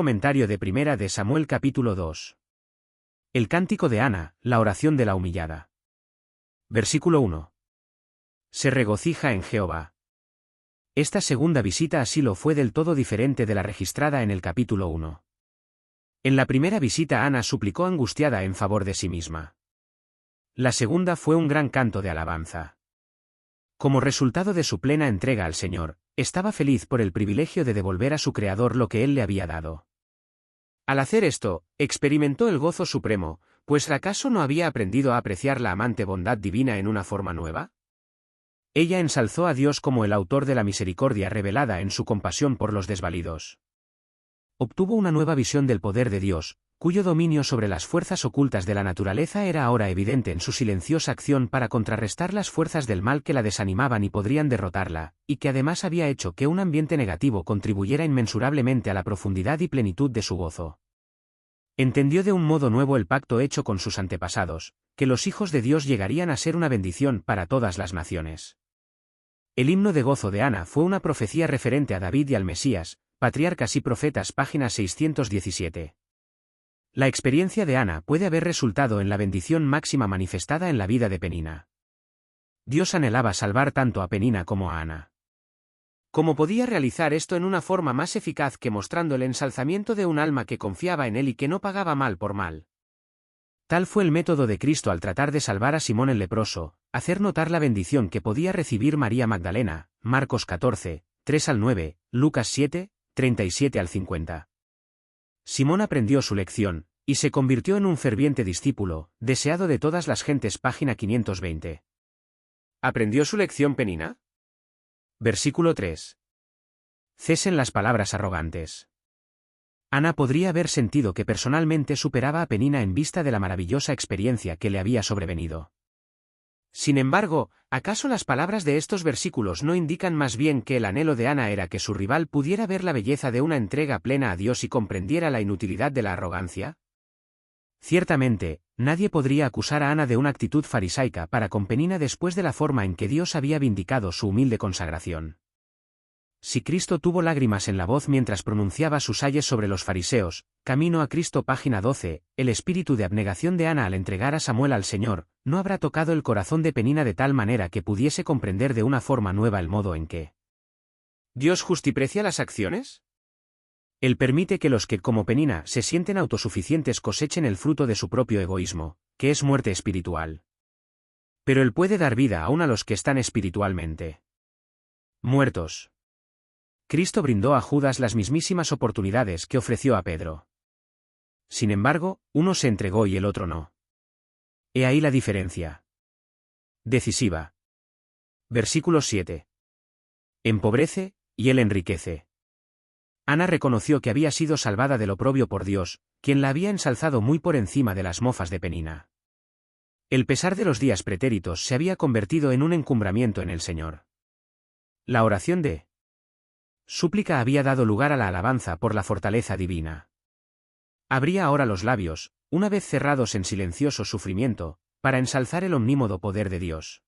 Comentario de Primera de Samuel capítulo 2. El cántico de Ana, la oración de la humillada. Versículo 1. Se regocija en Jehová. Esta segunda visita a Silo fue del todo diferente de la registrada en el capítulo 1. En la primera visita Ana suplicó angustiada en favor de sí misma. La segunda fue un gran canto de alabanza. Como resultado de su plena entrega al Señor, estaba feliz por el privilegio de devolver a su Creador lo que Él le había dado. Al hacer esto, experimentó el gozo supremo, pues ¿acaso no había aprendido a apreciar la amante bondad divina en una forma nueva? Ella ensalzó a Dios como el autor de la misericordia revelada en su compasión por los desvalidos. Obtuvo una nueva visión del poder de Dios, cuyo dominio sobre las fuerzas ocultas de la naturaleza era ahora evidente en su silenciosa acción para contrarrestar las fuerzas del mal que la desanimaban y podrían derrotarla, y que además había hecho que un ambiente negativo contribuyera inmensurablemente a la profundidad y plenitud de su gozo. Entendió de un modo nuevo el pacto hecho con sus antepasados, que los hijos de Dios llegarían a ser una bendición para todas las naciones. El himno de gozo de Ana fue una profecía referente a David y al Mesías, Patriarcas y Profetas, página 617. La experiencia de Ana puede haber resultado en la bendición máxima manifestada en la vida de Penina. Dios anhelaba salvar tanto a Penina como a Ana. ¿Cómo podía realizar esto en una forma más eficaz que mostrando el ensalzamiento de un alma que confiaba en él y que no pagaba mal por mal? Tal fue el método de Cristo al tratar de salvar a Simón el leproso, hacer notar la bendición que podía recibir María Magdalena, Marcos 14, 3-9, Lucas 7, 37-50. Simón aprendió su lección, y se convirtió en un ferviente discípulo, deseado de todas las gentes, página 520. ¿Aprendió su lección Penina? Versículo 3. Cesen las palabras arrogantes. Ana podría haber sentido que personalmente superaba a Penina en vista de la maravillosa experiencia que le había sobrevenido. Sin embargo, ¿acaso las palabras de estos versículos no indican más bien que el anhelo de Ana era que su rival pudiera ver la belleza de una entrega plena a Dios y comprendiera la inutilidad de la arrogancia? Ciertamente, nadie podría acusar a Ana de una actitud farisaica para con Penina después de la forma en que Dios había vindicado su humilde consagración. Si Cristo tuvo lágrimas en la voz mientras pronunciaba sus ayes sobre los fariseos, Camino a Cristo, página 12, el espíritu de abnegación de Ana al entregar a Samuel al Señor, no habrá tocado el corazón de Penina de tal manera que pudiese comprender de una forma nueva el modo en que Dios justiprecia las acciones. Él permite que los que, como Penina, se sienten autosuficientes cosechen el fruto de su propio egoísmo, que es muerte espiritual. Pero Él puede dar vida aún a los que están espiritualmente muertos. Cristo brindó a Judas las mismísimas oportunidades que ofreció a Pedro. Sin embargo, uno se entregó y el otro no. He ahí la diferencia decisiva. Versículo 7. Empobrece, y él enriquece. Ana reconoció que había sido salvada del oprobio por Dios, quien la había ensalzado muy por encima de las mofas de Penina. El pesar de los días pretéritos se había convertido en un encumbramiento en el Señor. La oración de súplica había dado lugar a la alabanza por la fortaleza divina. Abría ahora los labios, una vez cerrados en silencioso sufrimiento, para ensalzar el omnímodo poder de Dios.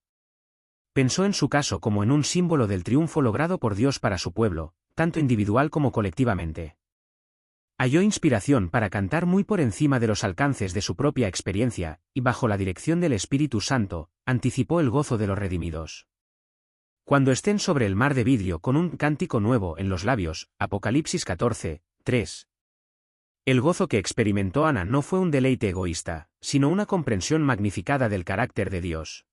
Pensó en su caso como en un símbolo del triunfo logrado por Dios para su pueblo, tanto individual como colectivamente. Halló inspiración para cantar muy por encima de los alcances de su propia experiencia, y bajo la dirección del Espíritu Santo, anticipó el gozo de los redimidos. Cuando estén sobre el mar de vidrio con un cántico nuevo en los labios, Apocalipsis 14, 3. El gozo que experimentó Ana no fue un deleite egoísta, sino una comprensión magnificada del carácter de Dios.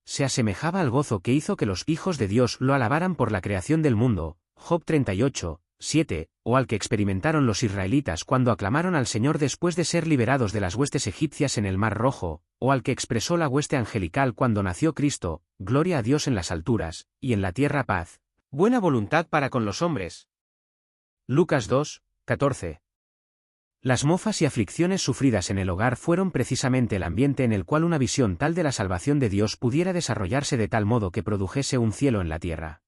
Se asemejaba al gozo que hizo que los hijos de Dios lo alabaran por la creación del mundo, Job 38, 7, o al que experimentaron los israelitas cuando aclamaron al Señor después de ser liberados de las huestes egipcias en el Mar Rojo, o al que expresó la hueste angelical cuando nació Cristo, gloria a Dios en las alturas, y en la tierra paz, buena voluntad para con los hombres. Lucas 2, 14. Las mofas y aflicciones sufridas en el hogar fueron precisamente el ambiente en el cual una visión tal de la salvación de Dios pudiera desarrollarse de tal modo que produjese un cielo en la tierra.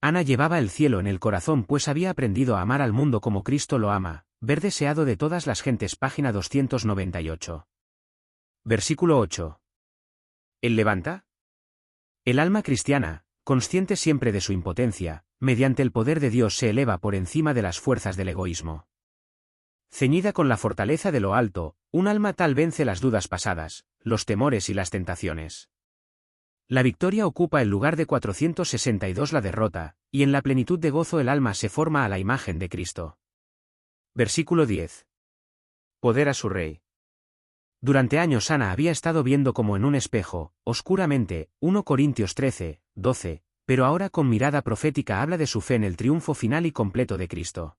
Ana llevaba el cielo en el corazón pues había aprendido a amar al mundo como Cristo lo ama, ver deseado de todas las gentes, página 298. Versículo 8. ¿Él levanta? El alma cristiana, consciente siempre de su impotencia, mediante el poder de Dios se eleva por encima de las fuerzas del egoísmo. Ceñida con la fortaleza de lo alto, un alma tal vence las dudas pasadas, los temores y las tentaciones. La victoria ocupa el lugar de 462 la derrota, y en la plenitud de gozo el alma se forma a la imagen de Cristo. Versículo 10. Poder a su Rey. Durante años Ana había estado viendo como en un espejo, oscuramente, 1 Corintios 13, 12, pero ahora con mirada profética habla de su fe en el triunfo final y completo de Cristo.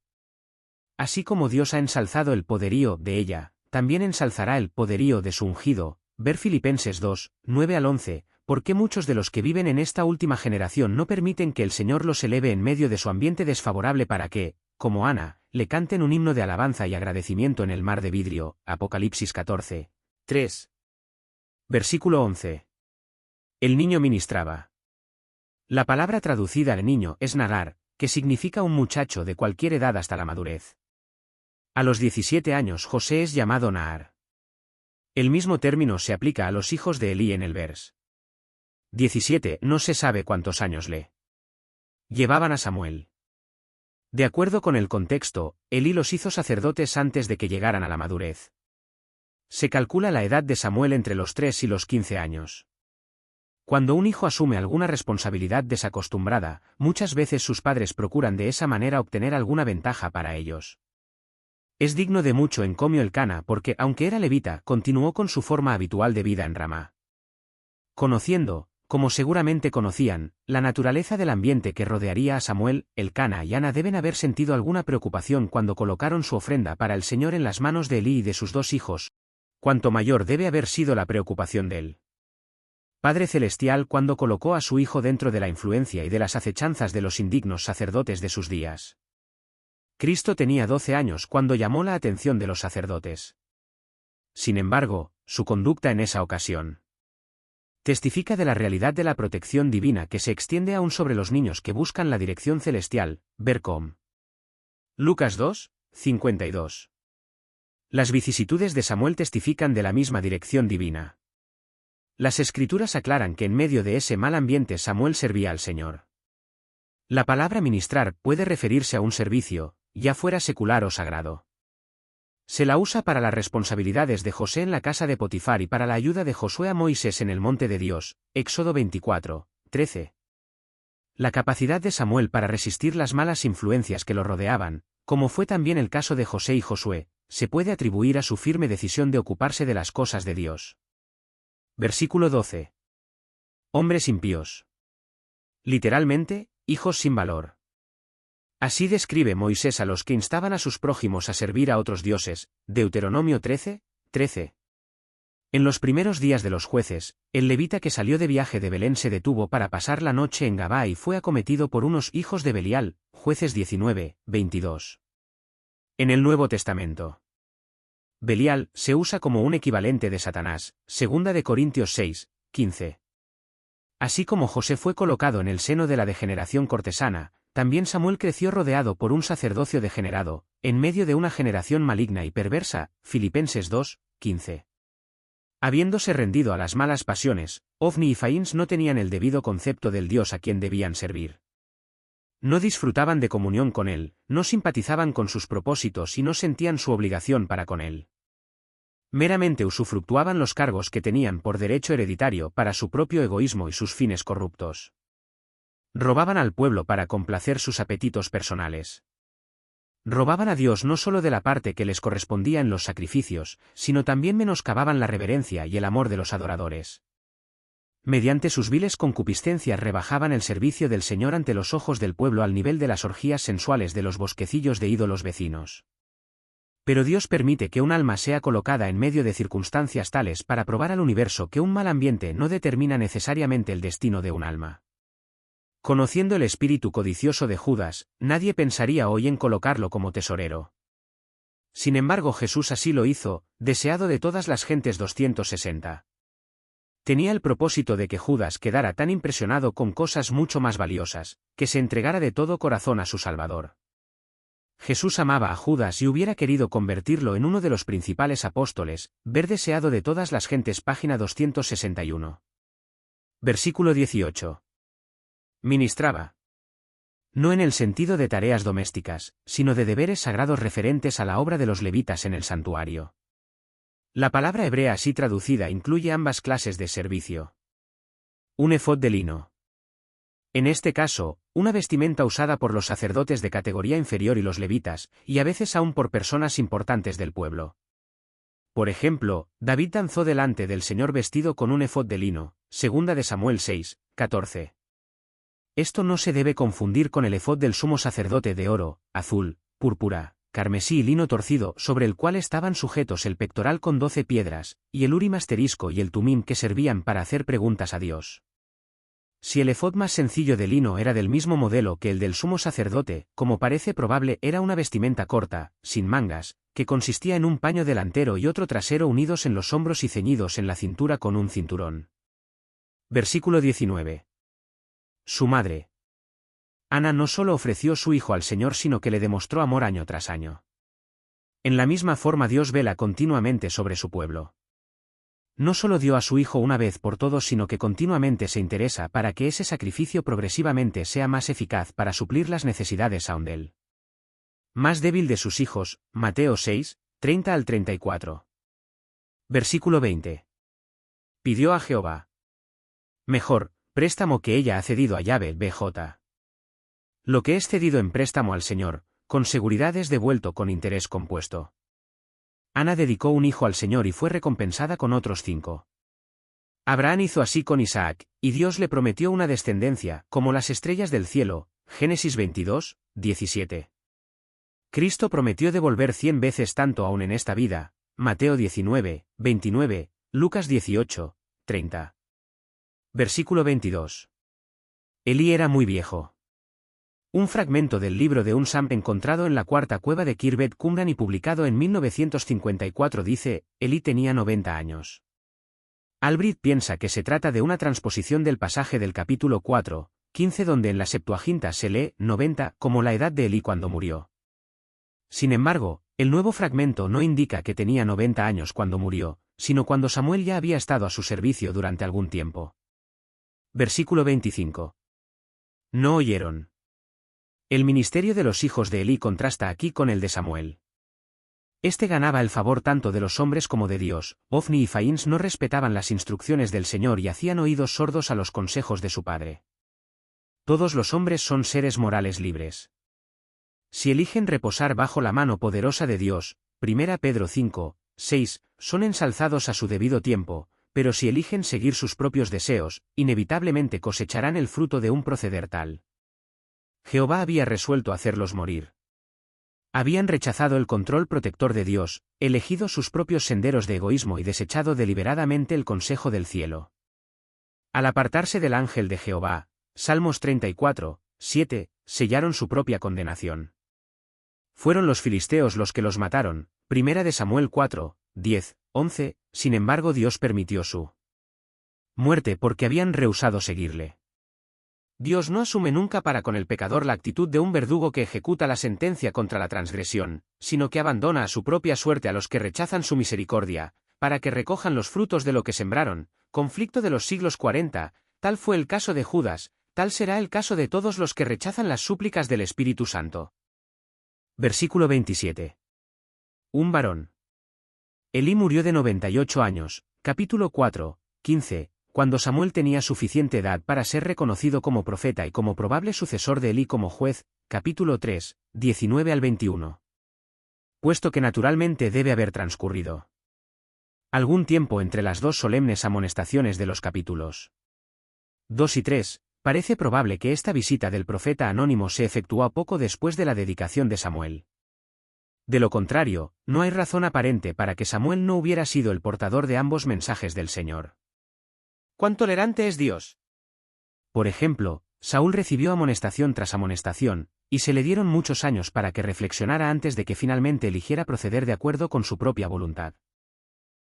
Así como Dios ha ensalzado el poderío de ella, también ensalzará el poderío de su ungido. Ver Filipenses 2, 9 al 11, porque muchos de los que viven en esta última generación no permiten que el Señor los eleve en medio de su ambiente desfavorable para que, como Ana, le canten un himno de alabanza y agradecimiento en el mar de vidrio. Apocalipsis 14, 3. Versículo 11. El niño ministraba. La palabra traducida al niño es nagar, que significa un muchacho de cualquier edad hasta la madurez. A los 17 años José es llamado Nahar. El mismo término se aplica a los hijos de Elí en el vers. 17. No se sabe cuántos años le llevaban a Samuel. De acuerdo con el contexto, Elí los hizo sacerdotes antes de que llegaran a la madurez. Se calcula la edad de Samuel entre los 3 y los 15 años. Cuando un hijo asume alguna responsabilidad desacostumbrada, muchas veces sus padres procuran de esa manera obtener alguna ventaja para ellos. Es digno de mucho encomio Elcana porque, aunque era levita, continuó con su forma habitual de vida en Ramá. Conociendo, como seguramente conocían, la naturaleza del ambiente que rodearía a Samuel, Elcana y Ana deben haber sentido alguna preocupación cuando colocaron su ofrenda para el Señor en las manos de Elí y de sus 2 hijos. Cuanto mayor debe haber sido la preocupación del Padre Celestial cuando colocó a su hijo dentro de la influencia y de las acechanzas de los indignos sacerdotes de sus días. Cristo tenía 12 años cuando llamó la atención de los sacerdotes. Sin embargo, su conducta en esa ocasión testifica de la realidad de la protección divina que se extiende aún sobre los niños que buscan la dirección celestial. Ver com. Lucas 2, 52. Las vicisitudes de Samuel testifican de la misma dirección divina. Las Escrituras aclaran que en medio de ese mal ambiente Samuel servía al Señor. La palabra ministrar puede referirse a un servicio, ya fuera secular o sagrado. Se la usa para las responsabilidades de José en la casa de Potifar y para la ayuda de Josué a Moisés en el monte de Dios, Éxodo 24, 13. La capacidad de Samuel para resistir las malas influencias que lo rodeaban, como fue también el caso de José y Josué, se puede atribuir a su firme decisión de ocuparse de las cosas de Dios. Versículo 12. Hombres impíos. Literalmente, hijos sin valor. Así describe Moisés a los que instaban a sus prójimos a servir a otros dioses, Deuteronomio 13, 13. En los primeros días de los jueces, el levita que salió de viaje de Belén se detuvo para pasar la noche en Gabá y fue acometido por unos hijos de Belial, Jueces 19, 22. En el Nuevo Testamento, Belial se usa como un equivalente de Satanás, 2 de Corintios 6, 15. Así como José fue colocado en el seno de la degeneración cortesana, también Samuel creció rodeado por un sacerdocio degenerado, en medio de una generación maligna y perversa. Filipenses 2, 15. Habiéndose rendido a las malas pasiones, Ofni y Faíns no tenían el debido concepto del Dios a quien debían servir. No disfrutaban de comunión con Él, no simpatizaban con sus propósitos y no sentían su obligación para con Él. Meramente usufructuaban los cargos que tenían por derecho hereditario para su propio egoísmo y sus fines corruptos. Robaban al pueblo para complacer sus apetitos personales. Robaban a Dios no solo de la parte que les correspondía en los sacrificios, sino también menoscababan la reverencia y el amor de los adoradores. Mediante sus viles concupiscencias rebajaban el servicio del Señor ante los ojos del pueblo al nivel de las orgías sensuales de los bosquecillos de ídolos vecinos. Pero Dios permite que un alma sea colocada en medio de circunstancias tales para probar al universo que un mal ambiente no determina necesariamente el destino de un alma. Conociendo el espíritu codicioso de Judas, nadie pensaría hoy en colocarlo como tesorero. Sin embargo, Jesús así lo hizo, deseado de todas las gentes. 260. Tenía el propósito de que Judas quedara tan impresionado con cosas mucho más valiosas, que se entregara de todo corazón a su Salvador. Jesús amaba a Judas y hubiera querido convertirlo en uno de los principales apóstoles. Ver deseado de todas las gentes. Página 261. Versículo 18. Ministraba. No en el sentido de tareas domésticas, sino de deberes sagrados referentes a la obra de los levitas en el santuario. La palabra hebrea así traducida incluye ambas clases de servicio. Un efod de lino. En este caso, una vestimenta usada por los sacerdotes de categoría inferior y los levitas, y a veces aún por personas importantes del pueblo. Por ejemplo, David danzó delante del Señor vestido con un efod de lino, 2 de Samuel 6, 14. Esto no se debe confundir con el efod del sumo sacerdote de oro, azul, púrpura, carmesí y lino torcido sobre el cual estaban sujetos el pectoral con 12 piedras, y el urim asterisco y el tumim que servían para hacer preguntas a Dios. Si el efod más sencillo de lino era del mismo modelo que el del sumo sacerdote, como parece probable era una vestimenta corta, sin mangas, que consistía en un paño delantero y otro trasero unidos en los hombros y ceñidos en la cintura con un cinturón. Versículo 19. Su madre. Ana no solo ofreció su hijo al Señor sino que le demostró amor año tras año. En la misma forma Dios vela continuamente sobre su pueblo. No solo dio a su hijo una vez por todos sino que continuamente se interesa para que ese sacrificio progresivamente sea más eficaz para suplir las necesidades aún de él. Más débil de sus hijos, Mateo 6, 30 al 34. Versículo 20. Pidió a Jehová mejor préstamo que ella ha cedido a Yahvé BJ. Lo que es cedido en préstamo al Señor, con seguridad es devuelto con interés compuesto. Ana dedicó un hijo al Señor y fue recompensada con otros 5. Abraham hizo así con Isaac, y Dios le prometió una descendencia, como las estrellas del cielo, Génesis 22, 17. Cristo prometió devolver 100 veces tanto aún en esta vida, Mateo 19, 29, Lucas 18, 30. Versículo 22. Elí era muy viejo. Un fragmento del libro de Unsam encontrado en la cuarta cueva de Khirbet Qumran y publicado en 1954 dice, Elí tenía 90 años. Albright piensa que se trata de una transposición del pasaje del capítulo 4, 15 donde en la Septuaginta se lee 90 como la edad de Elí cuando murió. Sin embargo, el nuevo fragmento no indica que tenía 90 años cuando murió, sino cuando Samuel ya había estado a su servicio durante algún tiempo. Versículo 25. No oyeron. El ministerio de los hijos de Elí contrasta aquí con el de Samuel. Este ganaba el favor tanto de los hombres como de Dios. Ofni y Faíns no respetaban las instrucciones del Señor y hacían oídos sordos a los consejos de su padre. Todos los hombres son seres morales libres. Si eligen reposar bajo la mano poderosa de Dios, 1 Pedro 5, 6, son ensalzados a su debido tiempo, pero si eligen seguir sus propios deseos, inevitablemente cosecharán el fruto de un proceder tal. Jehová había resuelto hacerlos morir. Habían rechazado el control protector de Dios, elegido sus propios senderos de egoísmo y desechado deliberadamente el consejo del cielo. Al apartarse del ángel de Jehová, Salmos 34, 7, sellaron su propia condenación. Fueron los filisteos los que los mataron, 1 de Samuel 4, 10, 11, sin embargo Dios permitió su muerte porque habían rehusado seguirle. Dios no asume nunca para con el pecador la actitud de un verdugo que ejecuta la sentencia contra la transgresión, sino que abandona a su propia suerte a los que rechazan su misericordia, para que recojan los frutos de lo que sembraron. Conflicto de los siglos 40, tal fue el caso de Judas, tal será el caso de todos los que rechazan las súplicas del Espíritu Santo. Versículo 27. Un varón. Elí murió de 98 años, capítulo 4, 15, cuando Samuel tenía suficiente edad para ser reconocido como profeta y como probable sucesor de Elí como juez, capítulo 3, 19 al 21. Puesto que naturalmente debe haber transcurrido algún tiempo entre las dos solemnes amonestaciones de los capítulos 2 y 3, parece probable que esta visita del profeta anónimo se efectuó poco después de la dedicación de Samuel. De lo contrario, no hay razón aparente para que Samuel no hubiera sido el portador de ambos mensajes del Señor. ¿Cuán tolerante es Dios? Por ejemplo, Saúl recibió amonestación tras amonestación, y se le dieron muchos años para que reflexionara antes de que finalmente eligiera proceder de acuerdo con su propia voluntad.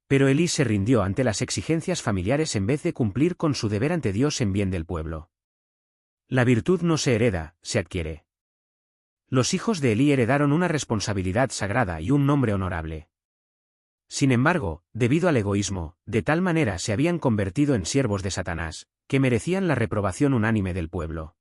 Pero Elí se rindió ante las exigencias familiares en vez de cumplir con su deber ante Dios en bien del pueblo. La virtud no se hereda, se adquiere. Los hijos de Elí heredaron una responsabilidad sagrada y un nombre honorable. Sin embargo, debido al egoísmo, de tal manera se habían convertido en siervos de Satanás, que merecían la reprobación unánime del pueblo.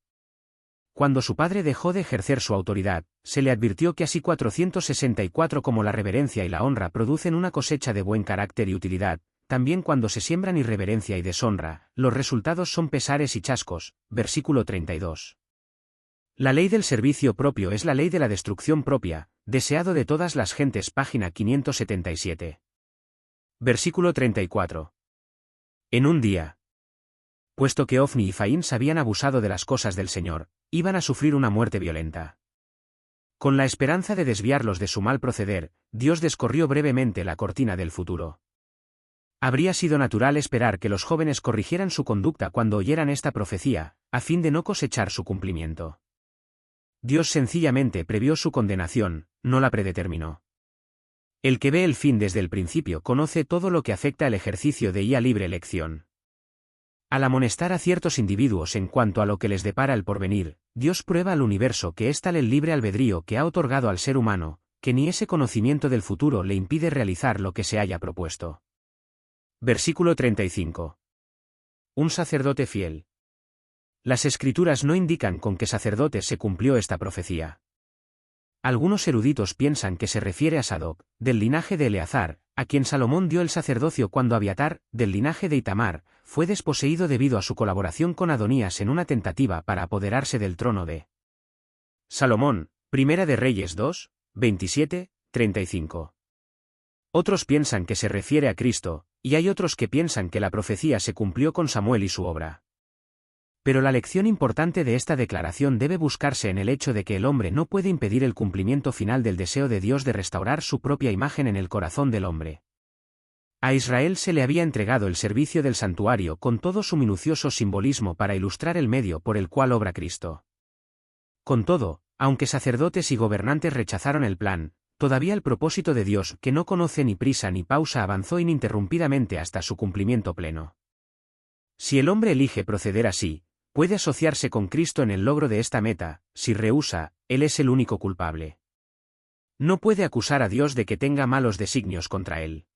cuando su padre dejó de ejercer su autoridad, se le advirtió que así 464 como la reverencia y la honra producen una cosecha de buen carácter y utilidad, también cuando se siembran irreverencia y deshonra, los resultados son pesares y chascos. Versículo 32. La ley del servicio propio es la ley de la destrucción propia, deseado de todas las gentes. Página 577. Versículo 34. En un día. Puesto que Ofni y Faín habían abusado de las cosas del Señor, iban a sufrir una muerte violenta. Con la esperanza de desviarlos de su mal proceder, Dios descorrió brevemente la cortina del futuro. Habría sido natural esperar que los jóvenes corrigieran su conducta cuando oyeran esta profecía, a fin de no cosechar su cumplimiento. Dios sencillamente previó su condenación, no la predeterminó. El que ve el fin desde el principio conoce todo lo que afecta el ejercicio de ella libre elección. Al amonestar a ciertos individuos en cuanto a lo que les depara el porvenir, Dios prueba al universo que es tal el libre albedrío que ha otorgado al ser humano, que ni ese conocimiento del futuro le impide realizar lo que se haya propuesto. Versículo 35. Un sacerdote fiel. Las Escrituras no indican con qué sacerdote se cumplió esta profecía. Algunos eruditos piensan que se refiere a Sadoc, del linaje de Eleazar, a quien Salomón dio el sacerdocio cuando Abiatar, del linaje de Itamar, fue desposeído debido a su colaboración con Adonías en una tentativa para apoderarse del trono de Salomón. Primera de Reyes 2, 27, 35. Otros piensan que se refiere a Cristo, y hay otros que piensan que la profecía se cumplió con Samuel y su obra. Pero la lección importante de esta declaración debe buscarse en el hecho de que el hombre no puede impedir el cumplimiento final del deseo de Dios de restaurar su propia imagen en el corazón del hombre. A Israel se le había entregado el servicio del santuario con todo su minucioso simbolismo para ilustrar el medio por el cual obra Cristo. Con todo, aunque sacerdotes y gobernantes rechazaron el plan, todavía el propósito de Dios, que no conoce ni prisa ni pausa, avanzó ininterrumpidamente hasta su cumplimiento pleno. Si el hombre elige proceder así, puede asociarse con Cristo en el logro de esta meta. Si rehúsa, Él es el único culpable. No puede acusar a Dios de que tenga malos designios contra él.